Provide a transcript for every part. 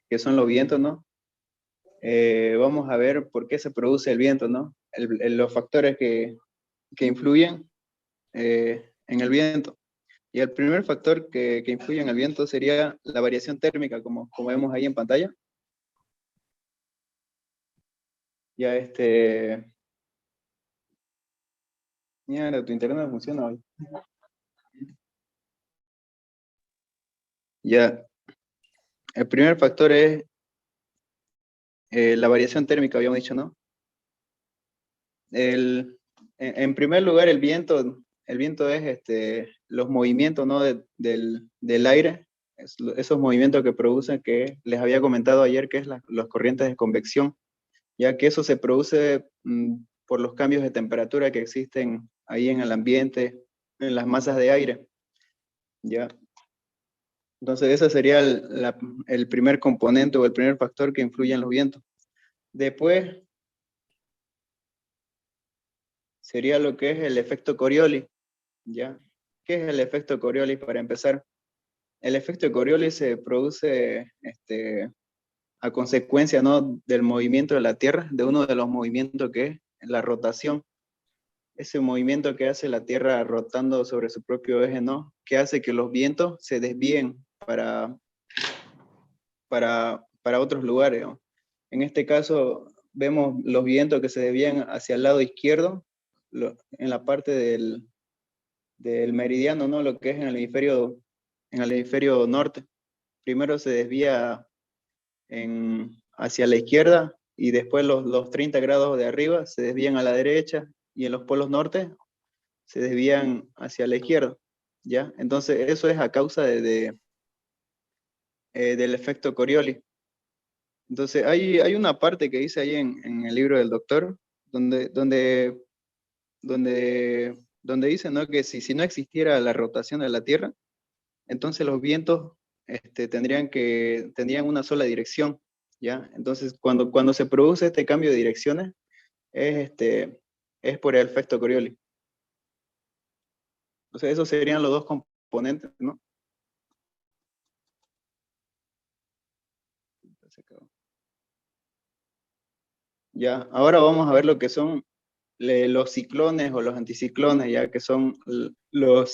que son los vientos, ¿no? Vamos a ver por qué se produce el viento, ¿no? Los factores que influyen en el viento. Y el primer factor que influye en el viento sería la variación térmica, como vemos ahí en pantalla. Ya mira, tu internet no funciona hoy. Ya, el primer factor es la variación térmica, habíamos dicho, ¿no? En primer lugar, el viento es los movimientos, ¿no? Del aire, esos movimientos que producen, que les había comentado ayer, que es las corrientes de convección, ya que eso se produce por los cambios de temperatura que existen ahí en el ambiente, en las masas de aire, ¿ya? Entonces, ese sería el primer componente o el primer factor que influye en los vientos. Después sería lo que es el efecto Coriolis, ¿ya? ¿Qué es el efecto Coriolis para empezar? El efecto Coriolis se produce a consecuencia, ¿no? Del movimiento de la Tierra, de uno de los movimientos que es la rotación. Ese movimiento que hace la Tierra rotando sobre su propio eje, ¿no? Que hace que los vientos se desvíen para otros lugares, ¿no? En este caso, vemos los vientos que se desvían hacia el lado izquierdo, en la parte del meridiano, ¿no? Lo que es en el hemisferio norte. Primero se desvía hacia la izquierda y después los 30 grados de arriba se desvían a la derecha y en los polos norte se desvían hacia la izquierda, ¿ya? Entonces eso es a causa del efecto Coriolis. Entonces hay una parte que dice ahí en el libro del doctor donde, donde, donde dice, ¿no? Que si no existiera la rotación de la Tierra, entonces los vientos tendrían una sola dirección, ¿ya? Entonces, cuando se produce este cambio de direcciones, es, es por el efecto Coriolis. O sea, esos serían los dos componentes, ¿no? Ya, ahora vamos a ver lo que son los ciclones o los anticiclones, ya que son lo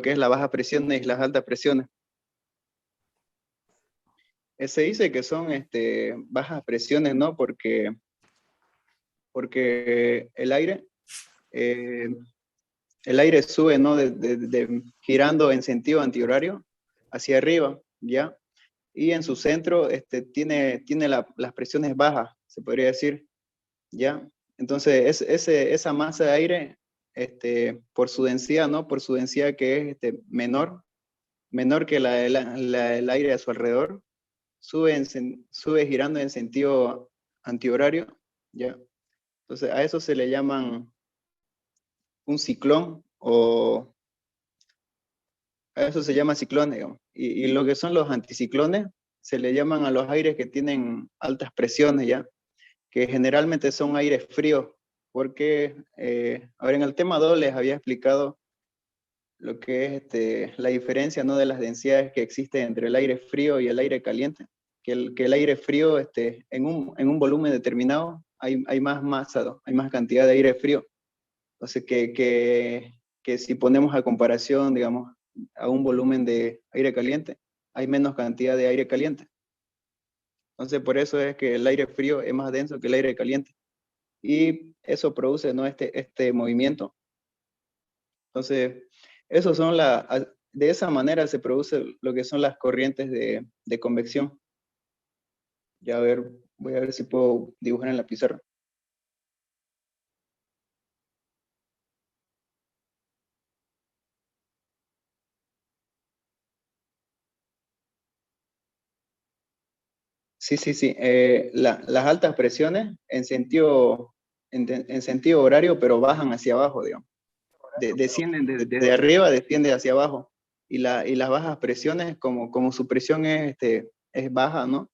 que es la baja presión y las altas presiones. Se dice que son bajas presiones, ¿no? Porque eh, el aire sube, ¿no? Girando en sentido antihorario hacia arriba, ¿ya? Y en su centro tiene las presiones bajas, se podría decir, ¿ya? Entonces, esa masa de aire, por su densidad, ¿no? Por su densidad que es menor que el aire a su alrededor, sube girando en sentido antihorario, ¿ya? Entonces, a eso se le llaman un ciclón o a eso se llama ciclón, digamos. Y lo que son los anticiclones se le llaman a los aires que tienen altas presiones, ¿ya? Que generalmente son aires fríos, porque, a ver, en el tema 2 les había explicado lo que es la diferencia, ¿no? De las densidades que existen entre el aire frío y el aire caliente. Que el aire frío, en un volumen determinado, hay más masa, ¿no? Hay más cantidad de aire frío. Entonces, que si ponemos a comparación, digamos, a un volumen de aire caliente, hay menos cantidad de aire caliente. Entonces, por eso es que el aire frío es más denso que el aire caliente. Y eso produce, ¿no? este movimiento. Entonces, de esa manera se produce lo que son las corrientes de convección. Ya a ver, voy a ver si puedo dibujar en la pizarra. Sí, sí, sí. Las altas presiones en sentido horario, pero bajan hacia abajo, digamos. Descienden desde arriba, desciende hacia abajo. Y las bajas presiones, como su presión es baja, ¿no?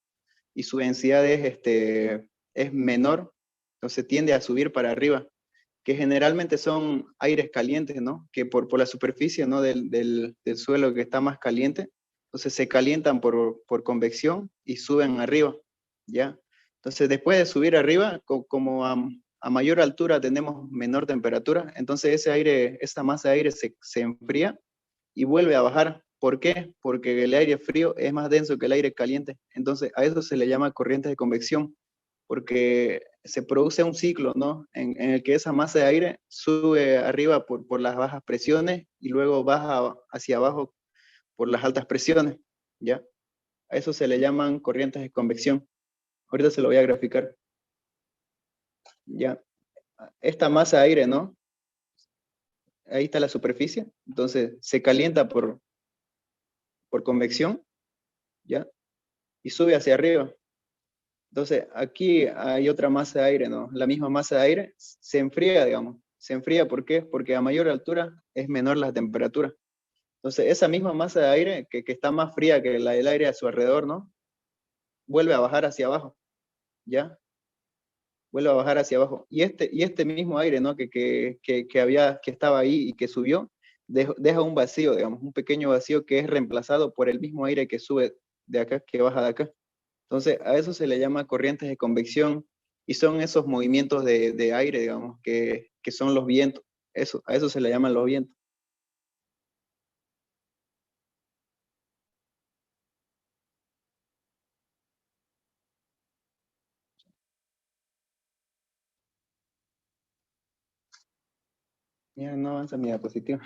Y su densidad es menor, entonces tiende a subir para arriba, que generalmente son aires calientes, ¿no? Que por la superficie, ¿no? del suelo que está más caliente, Entonces se calientan por convección y suben arriba, ¿ya? Entonces después de subir arriba, como a mayor altura tenemos menor temperatura, entonces ese aire, esa masa de aire se enfría y vuelve a bajar. ¿Por qué? Porque el aire frío es más denso que el aire caliente. Entonces a eso se le llama corrientes de convección, porque se produce un ciclo, ¿no? En el que esa masa de aire sube arriba por las bajas presiones y luego baja hacia abajo por las altas presiones, ¿ya? A eso se le llaman corrientes de convección. Ahorita se lo voy a graficar, ¿ya? Esta masa de aire, ¿no? Ahí está la superficie, entonces se calienta por convección, ¿ya? Y sube hacia arriba. Entonces, aquí hay otra masa de aire, ¿no? La misma masa de aire se enfría, digamos. Se enfría, ¿por qué? Porque a mayor altura es menor la temperatura. Entonces, esa misma masa de aire, que está más fría que la del aire a su alrededor, ¿no? Vuelve a bajar hacia abajo, ¿ya? Vuelve a bajar hacia abajo. Y este mismo aire, ¿no? Que estaba ahí y que subió, deja un vacío, digamos, un pequeño vacío que es reemplazado por el mismo aire que sube de acá, que baja de acá. Entonces, a eso se le llama corrientes de convección y son esos movimientos de aire, digamos, que son los vientos. A eso se le llaman los vientos. Mira, no avanza mi diapositiva.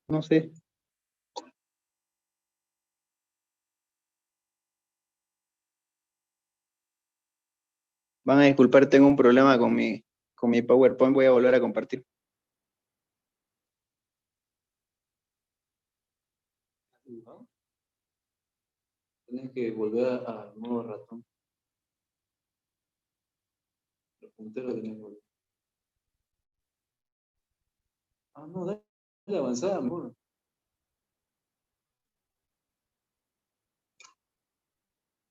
No sé. Van a disculpar, tengo un problema con mi PowerPoint. Voy a volver a compartir. ¿No? Tienes que volver al modo ratón. El puntero tenés que volver. Ah, no, dale avanzada, amor.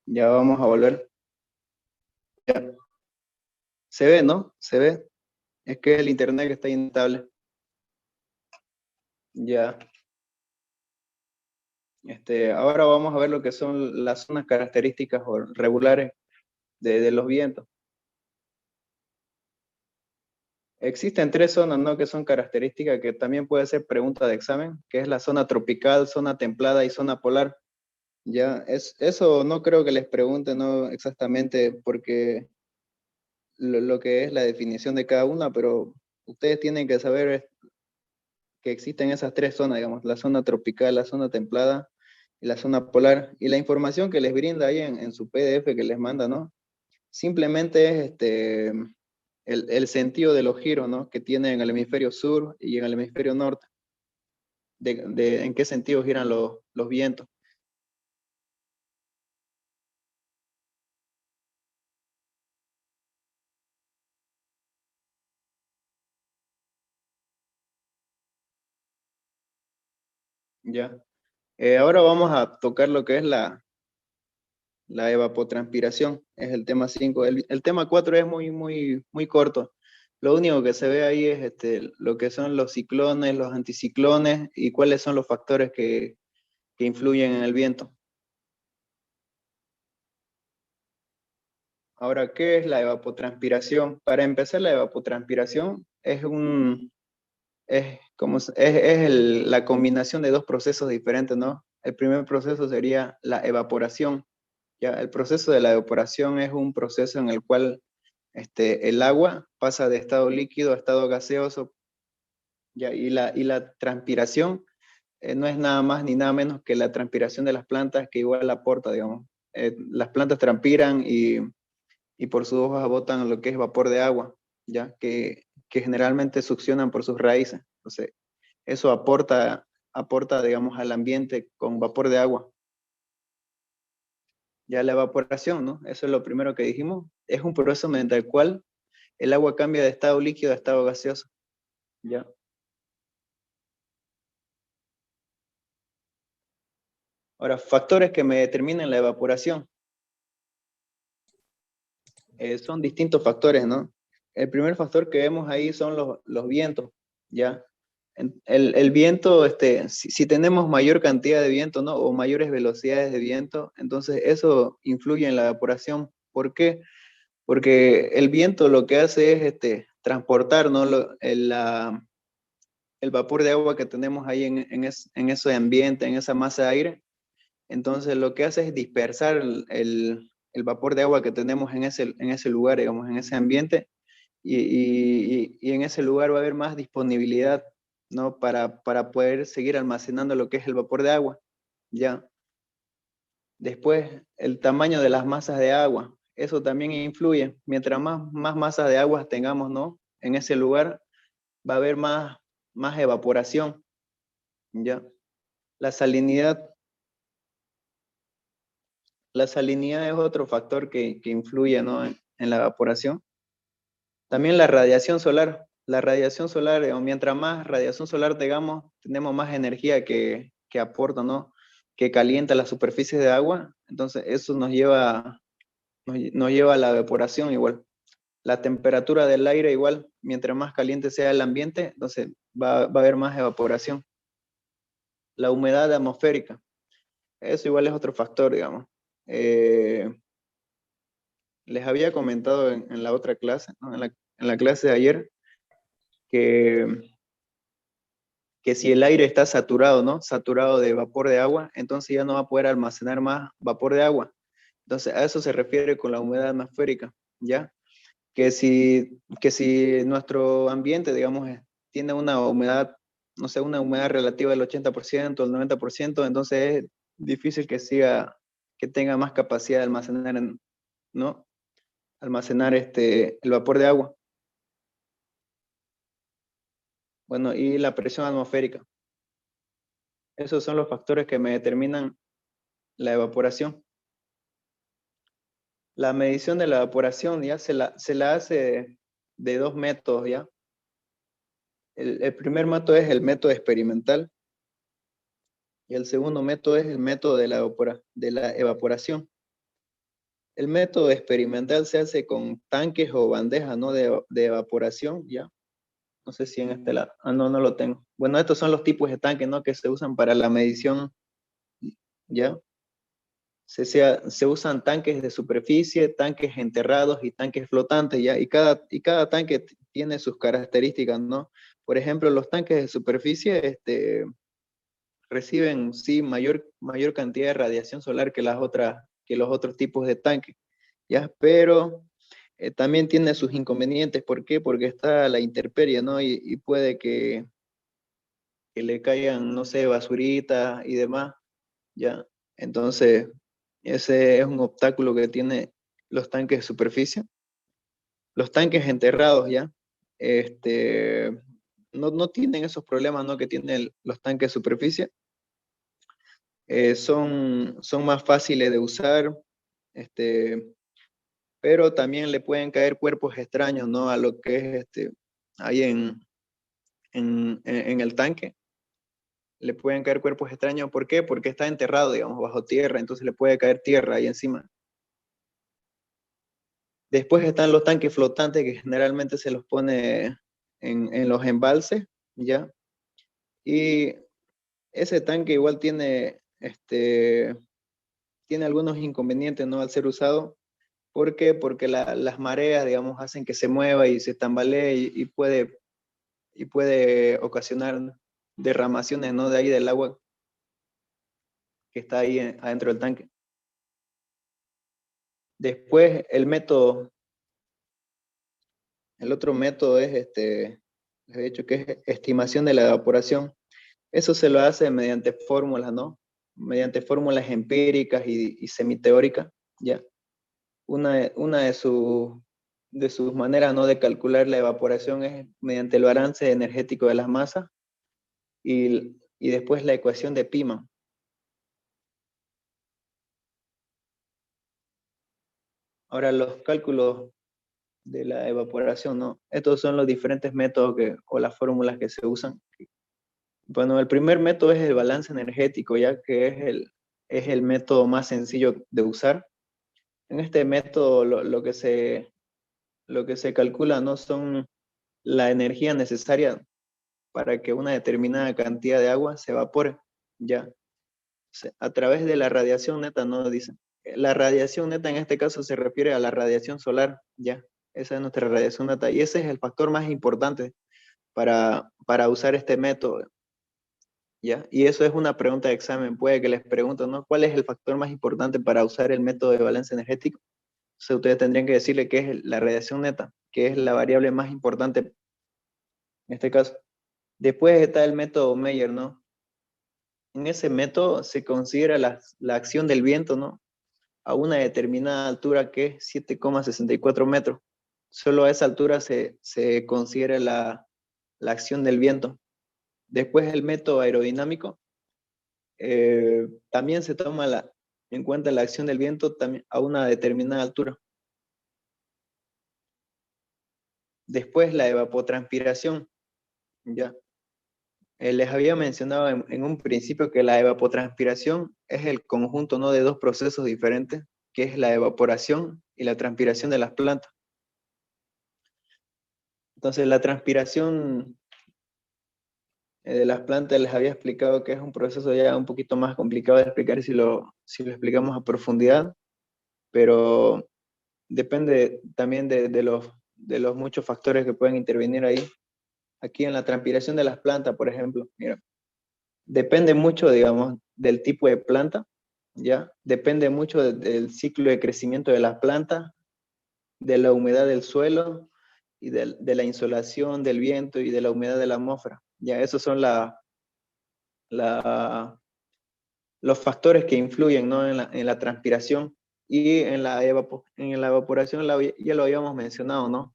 Ya vamos a volver. Ya. Se ve, ¿no? Se ve. Es que el internet que está inestable. Ya. Ahora vamos a ver lo que son las zonas características o regulares de los vientos. Existen tres zonas, ¿no? Que son características que también puede ser pregunta de examen, que es la zona tropical, zona templada y zona polar. Ya, eso no creo que les pregunten, ¿no? Exactamente porque lo que es la definición de cada una, pero ustedes tienen que saber que existen esas tres zonas, digamos, la zona tropical, la zona templada y la zona polar. Y la información que les brinda ahí en su PDF que les manda, ¿no? Simplemente es el sentido de los giros, ¿no? Que tiene en el hemisferio sur y en el hemisferio norte, en qué sentido giran los vientos. ¿Ya? Ahora vamos a tocar lo que es la evapotranspiración, es el tema 5. El tema 4 es muy, muy, muy corto. Lo único que se ve ahí es lo que son los ciclones, los anticiclones y cuáles son los factores que influyen en el viento. Ahora, ¿qué es la evapotranspiración? Para empezar, la evapotranspiración es la combinación de dos procesos diferentes, ¿no? El primer proceso sería la evaporación. Ya, el proceso de la evaporación es un proceso en el cual el agua pasa de estado líquido a estado gaseoso, ya, y la transpiración no es nada más ni nada menos que la transpiración de las plantas que igual aporta, digamos. Las plantas transpiran y por sus hojas botan lo que es vapor de agua, ya, que generalmente succionan por sus raíces. Entonces, eso aporta, digamos, al ambiente con vapor de agua. Ya la evaporación, ¿no? Eso es lo primero que dijimos. Es un proceso mediante el cual el agua cambia de estado líquido a estado gaseoso. ¿Ya? Ahora, factores que me determinan la evaporación. Son distintos factores, ¿no? El primer factor que vemos ahí son los vientos, ¿ya? El viento, si tenemos mayor cantidad de viento, ¿no? O mayores velocidades de viento, entonces eso influye en la evaporación. ¿Por qué? Porque el viento lo que hace es transportar, ¿no? El vapor de agua que tenemos ahí en ese ambiente, en esa masa de aire. Entonces lo que hace es dispersar el vapor de agua que tenemos en ese lugar, digamos, en ese ambiente, y en ese lugar va a haber más disponibilidad, ¿no? Para poder seguir almacenando lo que es el vapor de agua, ¿ya? Después, el tamaño de las masas de agua, eso también influye. Mientras más masas de agua tengamos, ¿no? En ese lugar va a haber más evaporación, ¿ya? La salinidad, la salinidad es otro factor que influye, ¿no? En la evaporación. También la radiación solar. La radiación solar, mientras más radiación solar tengamos, tenemos más energía que aporta, ¿no? Que calienta las superficies de agua. Entonces, eso nos lleva a la evaporación igual. La temperatura del aire igual, mientras más caliente sea el ambiente, entonces va a haber más evaporación. La humedad atmosférica, eso igual es otro factor, digamos. Eh, Les había comentado en la otra clase, ¿no? En la clase de ayer, que, que si el aire está saturado, ¿no? Saturado de vapor de agua, entonces ya no va a poder almacenar más vapor de agua. Entonces, a eso se refiere con la humedad atmosférica, ¿ya? Que si nuestro ambiente, digamos, tiene una humedad, no sé, una humedad relativa del 80%, el 90%, entonces es difícil que tenga más capacidad de almacenar, ¿no? Almacenar el vapor de agua. Bueno, y la presión atmosférica. Esos son los factores que me determinan la evaporación. La medición de la evaporación ya se la hace de dos métodos, ¿ya? El primer método es el método experimental y el segundo método es el método de la evaporación. El método experimental se hace con tanques o bandejas, ¿no? De evaporación, ¿ya? No sé si en este lado. Ah, no, no lo tengo. Bueno, estos son los tipos de tanques, ¿no? Que se usan para la medición, ¿ya? Se usan tanques de superficie, tanques enterrados y tanques flotantes, ¿ya? Y cada tanque tiene sus características, ¿no? Por ejemplo, los tanques de superficie, reciben, sí, mayor cantidad de radiación solar que los otros tipos de tanques, ¿ya? Pero también tiene sus inconvenientes. ¿Por qué? Porque está la intemperie, ¿no? Y puede que le caigan, no sé, basuritas y demás, ¿ya? Entonces, ese es un obstáculo que tiene los tanques de superficie. Los tanques enterrados, ¿ya? No tienen esos problemas, ¿no? Que tienen los tanques de superficie. Son más fáciles de usar, este, pero también le pueden caer cuerpos extraños, ¿no? A lo que es ahí en el tanque. Le pueden caer cuerpos extraños. ¿Por qué? Porque está enterrado, digamos, bajo tierra, entonces le puede caer tierra ahí encima. Después están los tanques flotantes que generalmente se los pone en los embalses, ¿ya? Y ese tanque igual tiene algunos inconvenientes, ¿no? Al ser usado. ¿Por qué? Porque las mareas, digamos, hacen que se mueva y se tambalee y puede ocasionar derramaciones, ¿no? De ahí del agua que está ahí adentro del tanque. Después, el otro método es, les he dicho que es estimación de la evaporación. Eso se lo hace mediante fórmulas, ¿no? Mediante fórmulas empíricas y semiteóricas, ¿ya? Una de sus maneras, ¿no? De calcular la evaporación es mediante el balance energético de las masas y después la ecuación de Pima. Ahora, los cálculos de la evaporación, ¿no? Estos son los diferentes métodos o las fórmulas que se usan. Bueno, el primer método es el balance energético, ya que es el método más sencillo de usar. En este método lo que se calcula no son la energía necesaria para que una determinada cantidad de agua se evapore, ya. A través de la radiación neta, no dicen. La radiación neta en este caso se refiere a la radiación solar, ya. Esa es nuestra radiación neta y ese es el factor más importante para usar este método, ya. Y eso es una pregunta de examen, puede que les pregunten, ¿no? ¿Cuál es el factor más importante para usar el método de balance energético? Entonces ustedes tendrían que decirle que es la radiación neta, que es la variable más importante en este caso. Después está el método Meyer, ¿no? En ese método se considera la acción del viento, ¿no? A una determinada altura que es 7,64 metros. Solo a esa altura se considera la acción del viento. Después el método aerodinámico, también se toma en cuenta la acción del viento también a una determinada altura. Después la evapotranspiración, ya. Les había mencionado en un principio que la evapotranspiración es el conjunto, ¿no? De dos procesos diferentes, que es la evaporación y la transpiración de las plantas. Entonces, la transpiración de las plantas les había explicado que es un proceso ya un poquito más complicado de explicar si lo explicamos a profundidad, pero depende también de los muchos factores que pueden intervenir ahí. Aquí en la transpiración de las plantas, por ejemplo, mira, depende mucho, digamos, del tipo de planta, ¿ya? Depende mucho del ciclo de crecimiento de las plantas, de la humedad del suelo y de la insolación, del viento y de la humedad de la atmósfera. Ya, esos son la- los factores que influyen, ¿no? En la transpiración y en la evaporación ya lo habíamos mencionado, ¿no?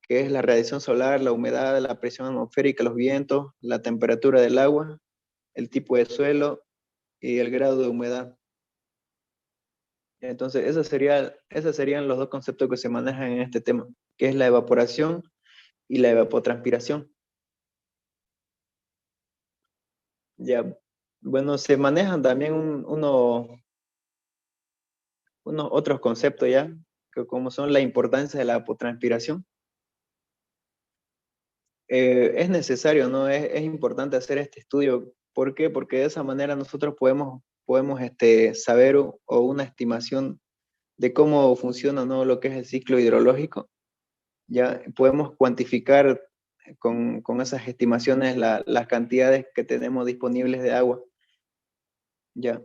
Que es la radiación solar, la humedad, la presión atmosférica, los vientos, la temperatura del agua, el tipo de suelo y el grado de humedad. Entonces, esos serían los dos conceptos que se manejan en este tema, que es la evaporación y la evapotranspiración. Ya, bueno, se manejan también unos otros conceptos ya, que como son la importancia de la evapotranspiración. Es necesario, ¿no? Es importante hacer este estudio. ¿Por qué? Porque de esa manera nosotros podemos saber o una estimación de cómo funciona, ¿no? Lo que es el ciclo hidrológico. Ya podemos cuantificar con esas estimaciones las cantidades que tenemos disponibles de agua. Ya.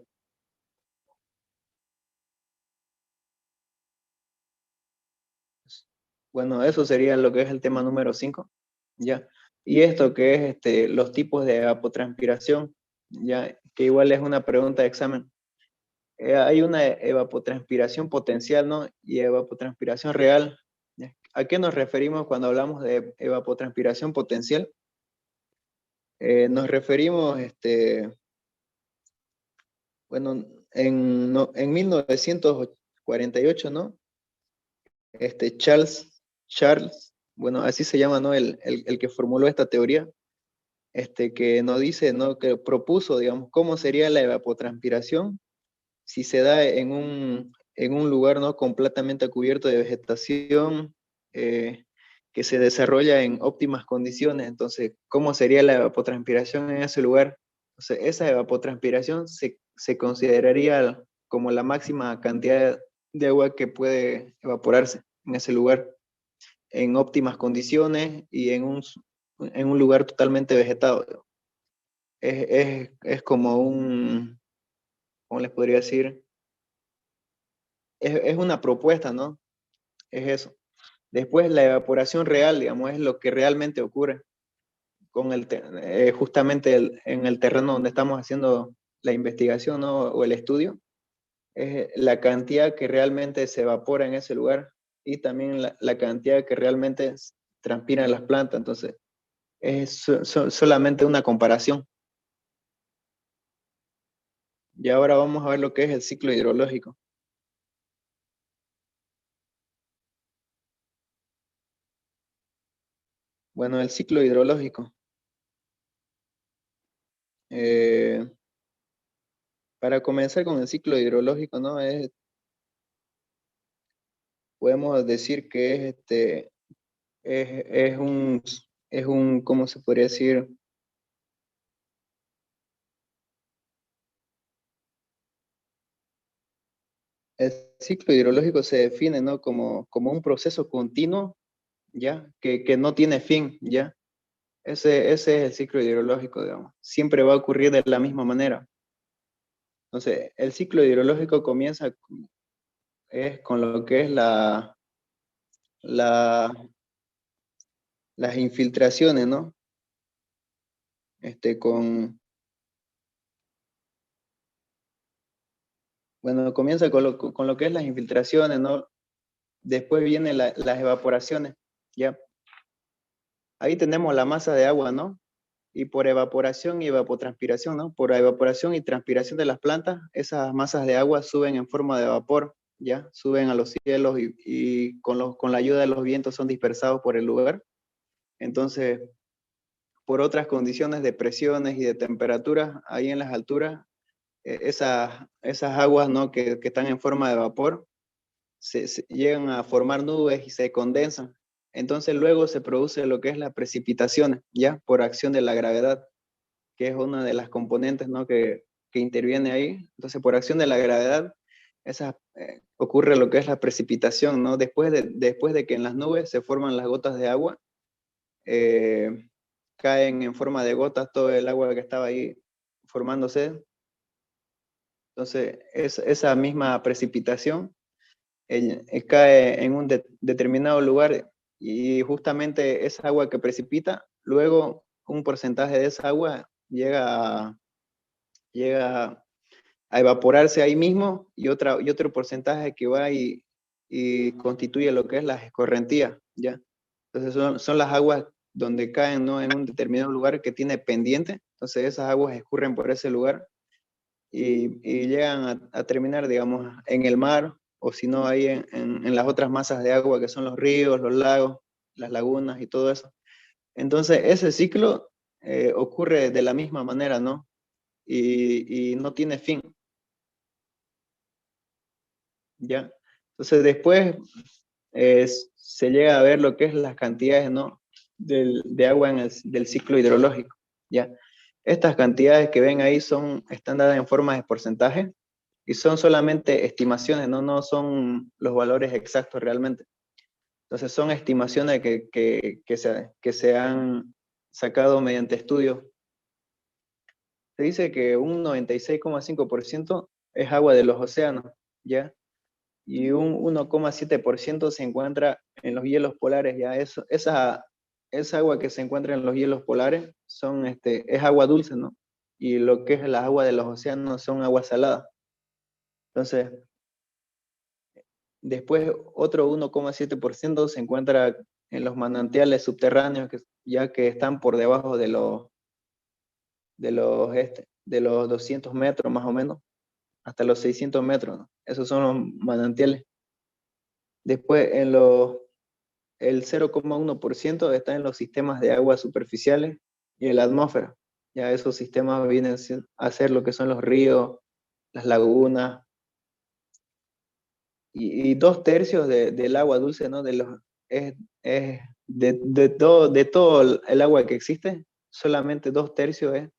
Bueno, eso sería lo que es el tema número 5, ¿ya? Y esto que es los tipos de evapotranspiración, ¿ya? Que igual es una pregunta de examen. Hay una evapotranspiración potencial, ¿no? Y evapotranspiración real. ¿Ya? ¿A qué nos referimos cuando hablamos de evapotranspiración potencial? Nos referimos, bueno, en 1948, ¿no? Charles, bueno, así se llama, ¿no? El que formuló esta teoría, que nos dice, ¿no? Que propuso, digamos, cómo sería la evapotranspiración si se da en un lugar, ¿no? Completamente cubierto de vegetación, que se desarrolla en óptimas condiciones. Entonces, ¿cómo sería la evapotranspiración en ese lugar? O sea, esa evapotranspiración se consideraría como la máxima cantidad de agua que puede evaporarse en ese lugar, en óptimas condiciones y en un lugar totalmente vegetado. Es como ¿cómo les podría decir? Es una propuesta, ¿no? Es eso. Después la evaporación real, digamos, es lo que realmente ocurre justamente en el terreno donde estamos haciendo la investigación, ¿no? O el estudio. Es la cantidad que realmente se evapora en ese lugar y también la cantidad que realmente transpiran las plantas. Entonces, es solamente una comparación. Y ahora vamos a ver lo que es el ciclo hidrológico. Bueno, el ciclo hidrológico. eh, para comenzar con el ciclo hidrológico, ¿no? podemos decir que es un, ¿cómo se podría decir? El ciclo hidrológico se define, ¿no? Como un proceso continuo, ¿ya? Que no tiene fin, ¿ya? Ese es el ciclo hidrológico, digamos. Siempre va a ocurrir de la misma manera. Entonces, el ciclo hidrológico comienza con lo que es la, las infiltraciones, ¿no? Bueno, comienza con lo que es las infiltraciones, ¿no? Después vienen las evaporaciones, ¿ya? Ahí tenemos la masa de agua, ¿no? Y por evaporación y evapotranspiración, ¿no? Por evaporación y transpiración de las plantas, esas masas de agua suben en forma de vapor, ¿ya? Suben a los cielos y con la ayuda de los vientos son dispersados por el lugar. Entonces, por otras condiciones de presiones y de temperaturas, ahí en las alturas, esas aguas, ¿no? Que están en forma de vapor, se llegan a formar nubes y se condensan. Entonces luego se produce lo que es la precipitación, ¿ya? Por acción de la gravedad, que es una de las componentes, ¿no? que interviene ahí. Entonces, por acción de la gravedad, ocurre lo que es la precipitación, ¿no? Después de que en las nubes se forman las gotas de agua, eh, caen en forma de gotas todo el agua que estaba ahí formándose. Entonces, esa misma precipitación cae en un determinado lugar y justamente esa agua que precipita, luego un porcentaje de esa agua llega a evaporarse ahí mismo y otro porcentaje que va y constituye lo que es las escorrentías, ¿ya? Entonces son las aguas donde caen, ¿no? En un determinado lugar que tiene pendiente, entonces esas aguas escurren por ese lugar y llegan a terminar, digamos, en el mar o si no ahí en las otras masas de agua que son los ríos, los lagos, las lagunas y todo eso. Entonces ese ciclo ocurre de la misma manera, ¿no? Y no tiene fin. ¿Ya? Entonces después se llega a ver lo que es las cantidades, ¿no? De agua del ciclo hidrológico, ¿ya? Estas cantidades que ven ahí están dadas en forma de porcentaje y son solamente estimaciones, ¿no? No son los valores exactos realmente. Entonces son estimaciones que se han sacado mediante estudios. Se dice que un 96,5% es agua de los océanos, ¿ya? Y un 1,7% se encuentra en los hielos polares. Ya esa agua que se encuentra en los hielos polares es agua dulce, ¿no? Y lo que es el agua de los océanos son aguas saladas. Entonces, después otro 1,7% se encuentra en los manantiales subterráneos, ya que están por debajo de los 200 metros más o menos, hasta los 600 metros, ¿no? Esos son los manantiales. Después, el 0,1% está en los sistemas de aguas superficiales y en la atmósfera. Ya esos sistemas vienen a ser lo que son los ríos, las lagunas, y 2/3 del agua dulce, ¿no? Es de todo el agua que existe, solamente 2/3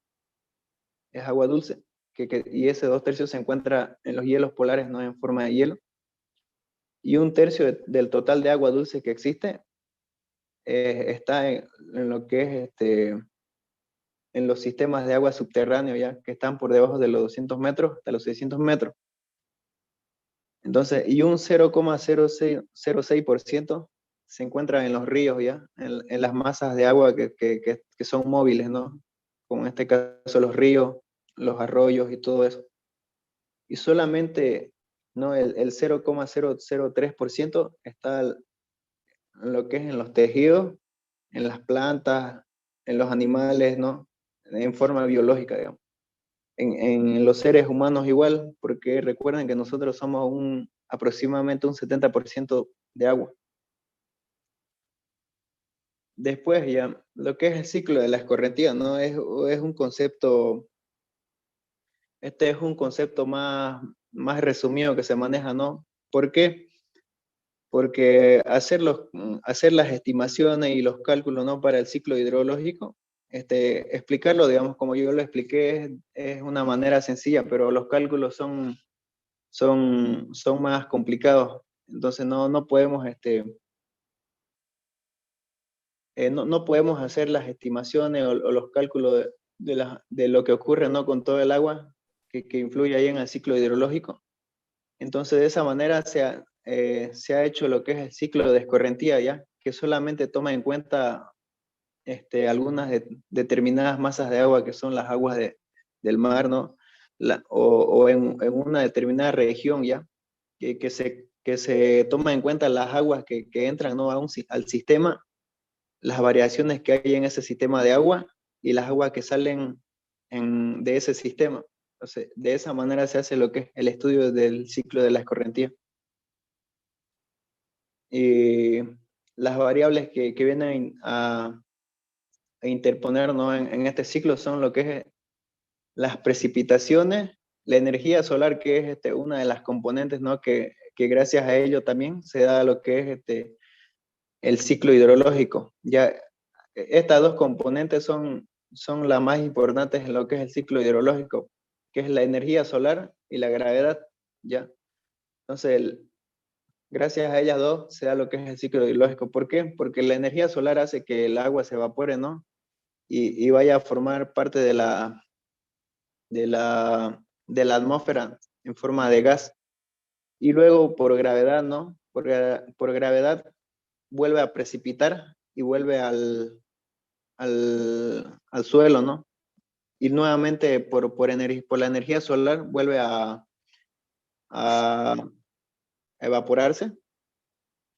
es agua dulce, y ese 2/3 se encuentra en los hielos polares, ¿no? En forma de hielo. Y 1/3 del total de agua dulce que existe está en lo que es en los sistemas de agua subterráneos, ya que están por debajo de los 200 metros hasta los 600 metros. Entonces, y un 0,06% se encuentra en los ríos, ya, en las masas de agua que son móviles, ¿no? Como en este caso los ríos, los arroyos y todo eso. Y solamente, ¿no? El 0,003% está en lo que es en los tejidos, en las plantas, en los animales, ¿no? En forma biológica, digamos. En los seres humanos igual, porque recuerden que nosotros somos aproximadamente un 70% de agua. Después ya, lo que es el ciclo de la escorrentía, ¿no? Es un concepto, este es un concepto más resumido que se maneja, ¿no? ¿Por qué? porque hacer las estimaciones y los cálculos, ¿no? Para el ciclo hidrológico, explicarlo, digamos, como yo lo expliqué, es una manera sencilla, pero los cálculos son más complicados. Entonces no podemos, no podemos hacer las estimaciones o los cálculos de lo que ocurre, ¿no? Con todo el agua que influye ahí en el ciclo hidrológico. Entonces, de esa manera se ha hecho lo que es el ciclo de escorrentía, ¿ya? Que solamente toma en cuenta algunas determinadas masas de agua que son las aguas del mar, ¿no? O en una determinada región, ¿ya? Que se toma en cuenta las aguas que entran, ¿no? Al sistema, las variaciones que hay en ese sistema de agua y las aguas que salen de ese sistema. Entonces, de esa manera se hace lo que es el estudio del ciclo de la escorrentía. Y las variables que vienen a interponer, ¿no? En este ciclo son lo que es las precipitaciones, la energía solar, que es una de las componentes, ¿no? Que gracias a ello también se da lo que es el ciclo hidrológico. Ya estas dos componentes son las más importantes en lo que es el ciclo hidrológico, que es la energía solar y la gravedad, ¿ya? Entonces, gracias a ellas dos se da lo que es el ciclo hidrológico. ¿Por qué? Porque la energía solar hace que el agua se evapore, ¿no? Y vaya a formar parte de la atmósfera en forma de gas. Y luego por gravedad, ¿no? Por gravedad vuelve a precipitar y vuelve al suelo, ¿no? Y nuevamente por la energía solar vuelve a evaporarse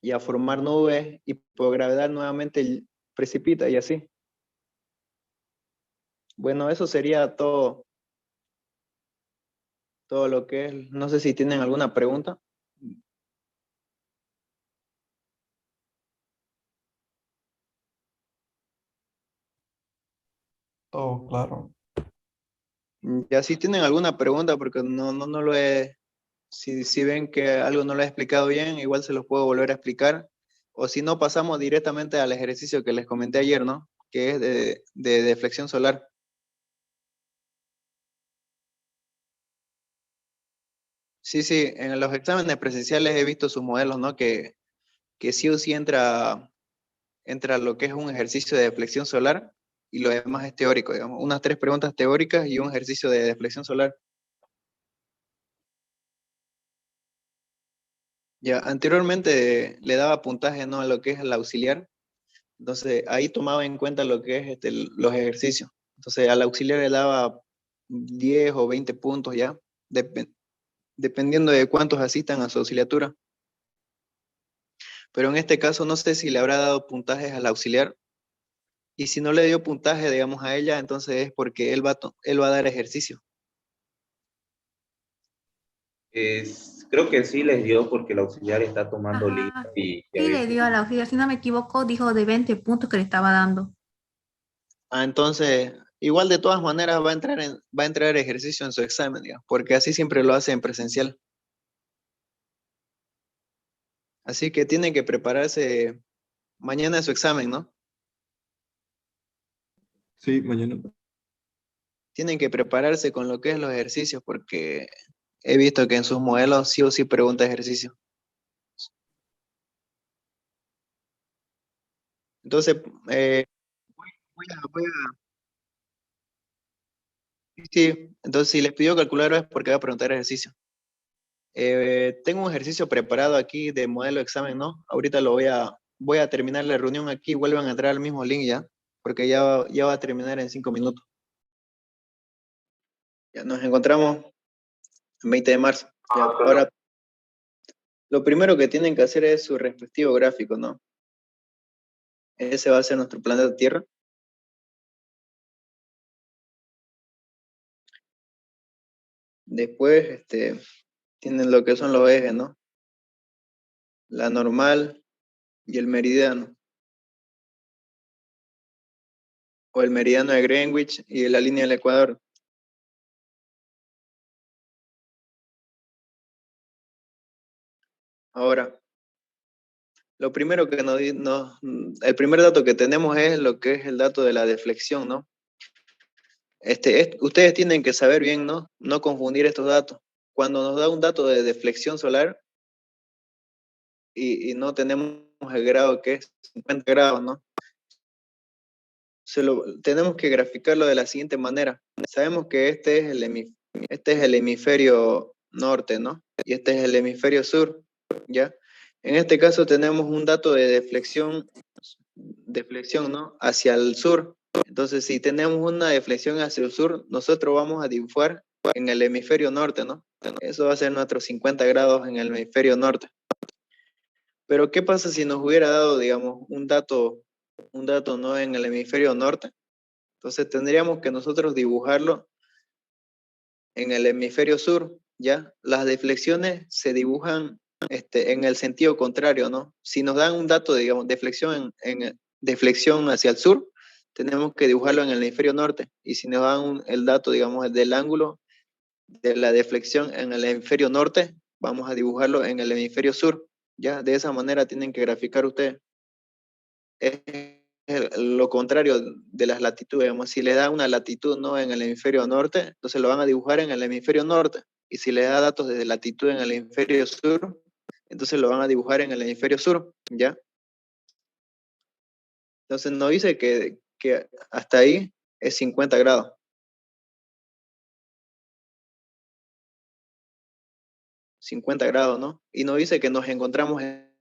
y a formar nubes y por gravedad nuevamente precipita y así. Bueno, eso sería todo lo que es. No sé si tienen alguna pregunta. Todo claro. Ya si tienen alguna pregunta, porque no lo he, si ven que algo no lo he explicado bien, igual se los puedo volver a explicar. O si no, pasamos directamente al ejercicio que les comenté ayer, ¿no? Que es de deflexión solar. Sí, sí, en los exámenes presenciales he visto sus modelos, ¿no? Que sí o sí entra lo que es un ejercicio de deflexión solar y lo demás es teórico, digamos. Unas 3 preguntas teóricas y un ejercicio de deflexión solar. Ya, anteriormente le daba puntaje, ¿no? A lo que es el auxiliar. Entonces, ahí tomaba en cuenta lo que es los ejercicios. Entonces, al auxiliar le daba 10 o 20 puntos ya, dependiendo de cuántos asistan a su auxiliatura. Pero en este caso, no sé si le habrá dado puntajes al auxiliar. Y si no le dio puntaje, digamos, a ella, entonces es porque él va a dar ejercicio. Creo que sí les dio porque el auxiliar está tomando lista Ajá, y a sí le veces. dio al auxiliar, si no me equivoco, dijo de 20 puntos que le estaba dando. Entonces, igual de todas maneras va a entrar ejercicio en su examen, digamos, porque así siempre lo hace en presencial. Así que tienen que prepararse mañana su examen, ¿no? Sí, mañana. Tienen que prepararse con lo que es los ejercicios, porque he visto que en sus modelos sí o sí pregunta ejercicio. Entonces, voy a- sí, entonces si les pidió calcular es porque va a preguntar ejercicio. Tengo un ejercicio preparado aquí de modelo de examen, ¿no? Ahorita voy a terminar la reunión aquí, vuelvan a entrar al mismo link ya, porque ya va a terminar en 5 minutos. Ya nos encontramos el 20 de marzo. Ya, ahora, lo primero que tienen que hacer es su respectivo gráfico, ¿no? Ese va a ser nuestro planeta Tierra. Después, tienen lo que son los ejes, ¿no? La normal y el meridiano. O el meridiano de Greenwich y la línea del Ecuador. Ahora, Lo primero que el primer dato que tenemos es lo que es el dato de la deflexión, ¿no? Ustedes tienen que saber bien, ¿no? No confundir estos datos. Cuando nos da un dato de deflexión solar y no tenemos el grado que es 50 grados, ¿no? Tenemos que graficarlo de la siguiente manera. Sabemos que este es el hemisferio norte, ¿no? Y este es el hemisferio sur, ¿ya? En este caso tenemos un dato de deflexión, ¿no? Hacia el sur. Entonces, si tenemos una deflexión hacia el sur, nosotros vamos a dibujar en el hemisferio norte, ¿no? Eso va a ser nuestros 50 grados en el hemisferio norte. Pero, ¿qué pasa si nos hubiera dado, digamos, un dato, ¿no? En el hemisferio norte? Entonces, tendríamos que nosotros dibujarlo en el hemisferio sur, ¿ya? Las deflexiones se dibujan en el sentido contrario, ¿no? Si nos dan un dato, digamos, deflexión hacia el sur, tenemos que dibujarlo en el hemisferio norte. Y si nos dan el dato, digamos, del ángulo de la deflexión en el hemisferio norte, vamos a dibujarlo en el hemisferio sur, ¿ya? De esa manera tienen que graficar ustedes. Es lo contrario de las latitudes, digamos, si le da una latitud, ¿no? En el hemisferio norte, entonces lo van a dibujar en el hemisferio norte. Y si le da datos de latitud en el hemisferio sur, entonces lo van a dibujar en el hemisferio sur, ¿ya? Entonces no dice que hasta ahí es 50 grados. $50 grados, ¿no? Y no dice que nos encontramos en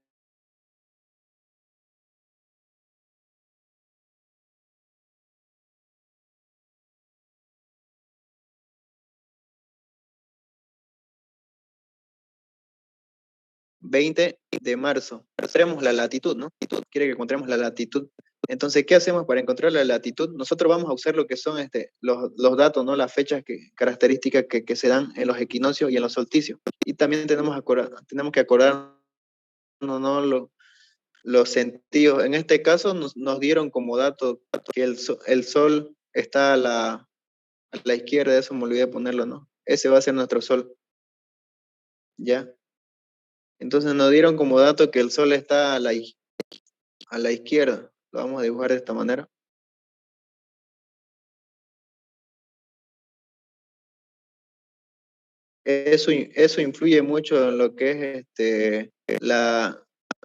20 de marzo. Encontremos la latitud, ¿no? Quiere que encontremos la latitud. Entonces, ¿qué hacemos para encontrar la latitud? Nosotros vamos a usar lo que son los datos, ¿no? Las fechas características que se dan en los equinoccios y en los solsticios. Y también tenemos que acordarnos, ¿no? Los sentidos. En este caso nos dieron como dato que el sol está a la izquierda, eso me olvidé de ponerlo, ¿no? Ese va a ser nuestro sol. ¿Ya? Entonces nos dieron como dato que el sol está a la izquierda. Lo vamos a dibujar de esta manera. Eso influye mucho en lo que es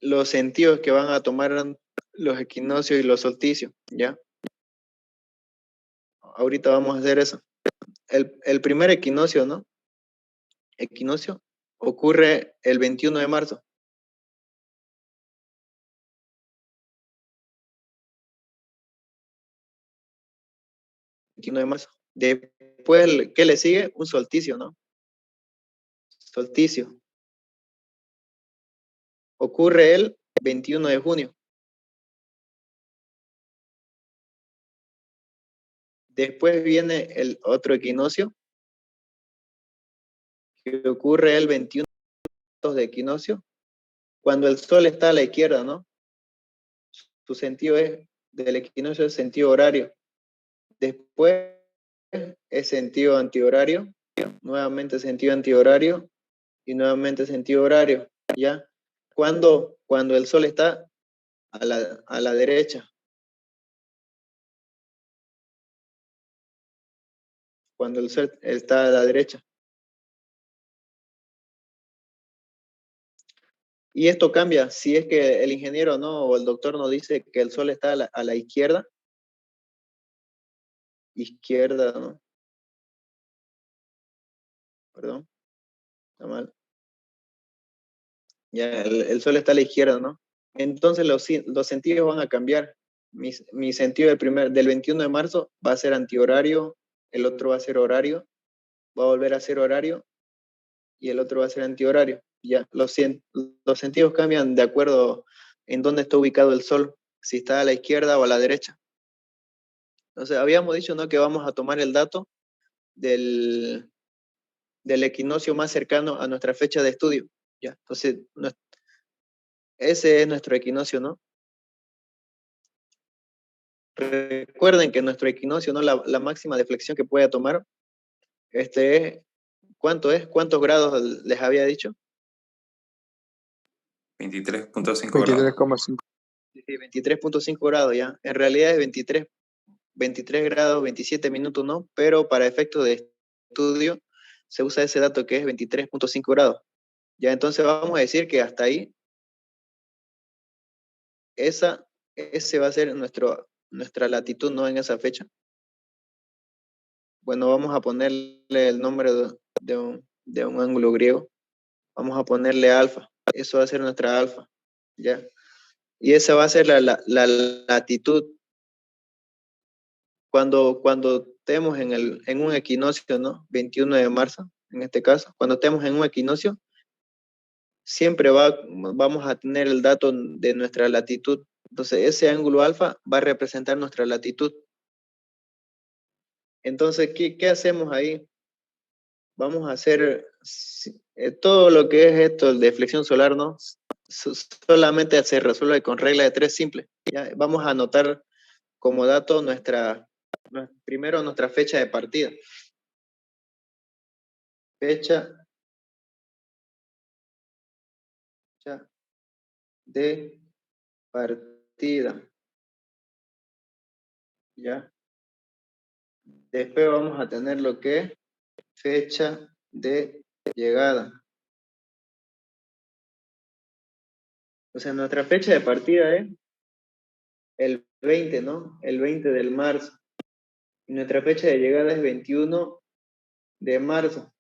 los sentidos que van a tomar los equinoccios y los solsticios, ¿ya? Ahorita vamos a hacer eso. El primer equinoccio, ¿no? Equinoccio ocurre el 21 de marzo. 21 de marzo. Después, ¿qué le sigue? Un solsticio, ¿no? Solsticio. Ocurre el 21 de junio. Después viene el otro equinoccio, que ocurre el 21 de equinoccio, cuando el sol está a la izquierda, ¿no? Su sentido del equinoccio es sentido horario. Después es sentido antihorario, nuevamente sentido antihorario y nuevamente sentido horario, ¿ya? Cuando el sol está a la derecha. Cuando el sol está a la derecha. Y esto cambia si es que el ingeniero, ¿no? O el doctor nos dice que el sol está a la izquierda. Izquierda, ¿no? Perdón, está mal. Ya, el sol está a la izquierda, ¿no? Entonces los sentidos van a cambiar. Mi sentido del 21 de marzo va a ser antihorario, el otro va a ser horario, va a volver a ser horario y el otro va a ser antihorario. Ya, los sentidos cambian de acuerdo en dónde está ubicado el sol, si está a la izquierda o a la derecha. Entonces, habíamos dicho, ¿no? Que vamos a tomar el dato del equinoccio más cercano a nuestra fecha de estudio. ¿Ya? Entonces, ese es nuestro equinoccio, ¿no? Recuerden que nuestro equinoccio, ¿no? La máxima deflexión que puede tomar, ¿cuánto es? ¿Cuántos grados les había dicho? 23.5 grados. 23,5. Sí, 23.5 grados ya. En realidad es 23 grados, 27 minutos, ¿no? Pero para efectos de estudio se usa ese dato que es 23.5 grados. Ya entonces vamos a decir que hasta ahí, ese va a ser nuestra latitud, ¿no? En esa fecha. Bueno, vamos a ponerle el nombre de un ángulo griego. Vamos a ponerle alfa. Eso va a ser nuestra alfa, ¿ya? Y esa va a ser la latitud cuando estemos en un equinoccio, ¿no? 21 de marzo, en este caso. Cuando estemos en un equinoccio, siempre vamos a tener el dato de nuestra latitud. Entonces, ese ángulo alfa va a representar nuestra latitud. Entonces, ¿qué hacemos ahí? Vamos a hacer todo lo que es esto de flexión solar, ¿no? Solamente se resuelve con regla de tres simple. ¿Ya? Vamos a anotar como dato primero nuestra fecha de partida. Fecha de partida. ¿Ya? Después vamos a tener lo que es fecha de llegada. O sea, nuestra fecha de partida es el 20, ¿no? El 20 del marzo. Y nuestra fecha de llegada es 21 de marzo.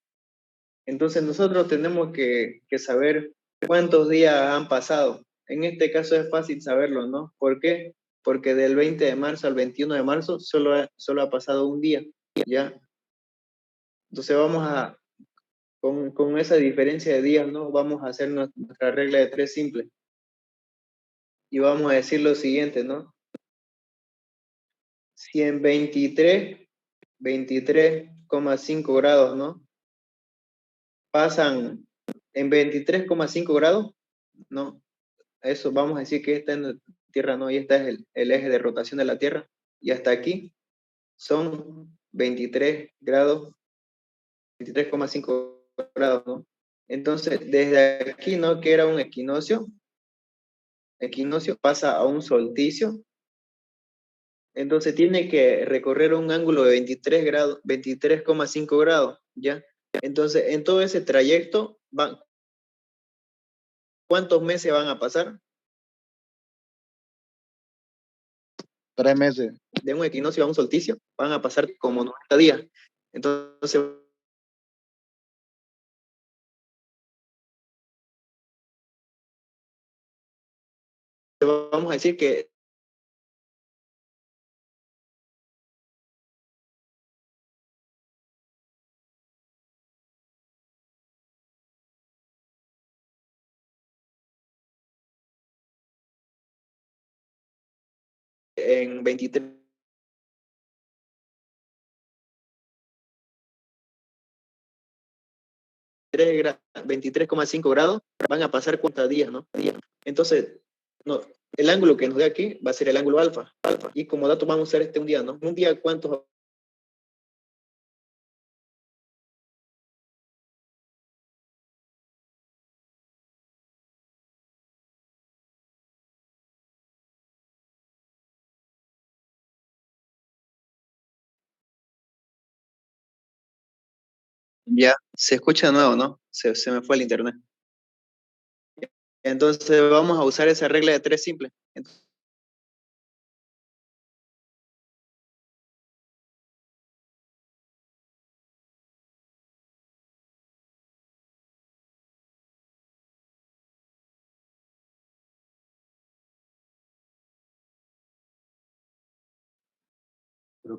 Entonces nosotros tenemos que saber cuántos días han pasado. En este caso es fácil saberlo, ¿no? ¿Por qué? Porque del 20 de marzo al 21 de marzo solo ha pasado un día, ¿ya? Entonces con esa diferencia de días, ¿no? Vamos a hacer nuestra regla de tres simple. Y vamos a decir lo siguiente, ¿no? Si en 23,5 grados, ¿no? Pasan en 23,5 grados, ¿no? Eso vamos a decir que esta es la Tierra, ¿no? Y este es el eje de rotación de la Tierra. Y hasta aquí son 23 grados, 23,5 grados, ¿no? Entonces, desde aquí, ¿no? Que era un equinoccio pasa a un solsticio. Entonces tiene que recorrer un ángulo de 23 grados, 23,5 grados, ¿ya? Entonces, en todo ese trayecto, ¿cuántos meses van a pasar? 3 meses. De un equinoccio a un solsticio, van a pasar como 90 días. Entonces, vamos a decir que en 23,5 grados van a pasar 40 días, ¿no? Entonces, no, el ángulo que nos dé aquí va a ser el ángulo alfa. Y como dato vamos a usar un día, ¿no? Un día, ¿cuántos? Ya, se escucha de nuevo, ¿no? Se me fue el internet. Entonces vamos a usar esa regla de tres simple.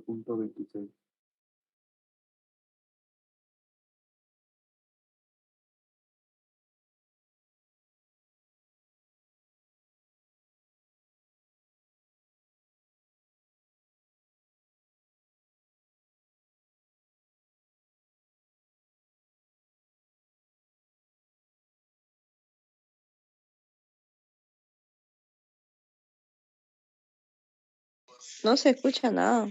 Punto 26. No se escucha nada.